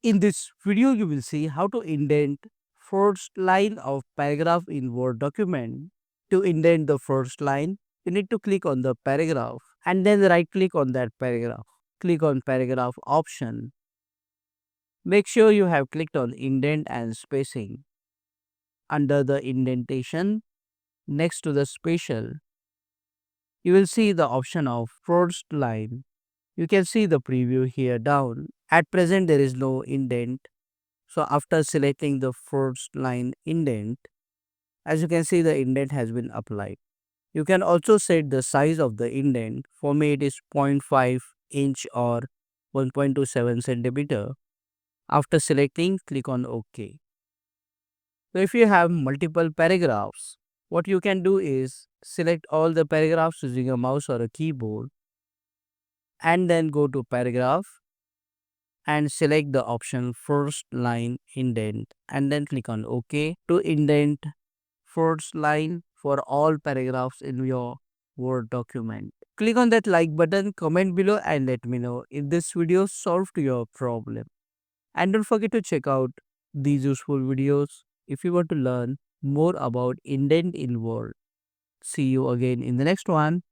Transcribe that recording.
In this video, you will see how to indent first line of paragraph in Word document. To indent the first line, you need to click on the paragraph and then right click on that paragraph. Click on paragraph option. Make sure you have clicked on indent and spacing. Under the indentation, next to the spatial, you will see the option of first line. You can see the preview here down. At present, there is no indent. So after selecting the first line indent, as you can see, the indent has been applied. You can also set the size of the indent. For me, it is 0.5 inch or 1.27 centimeter. After selecting, click on OK. So if you have multiple paragraphs, what you can do is select all the paragraphs using a mouse or a keyboard and then go to paragraph and select the option first line indent and then click on OK to indent first line for all paragraphs in your Word document. Click on that like button, comment below and let me know if this video solved your problem. And don't forget to check out these useful videos if you want to learn more about indent in Word. See you again in the next one.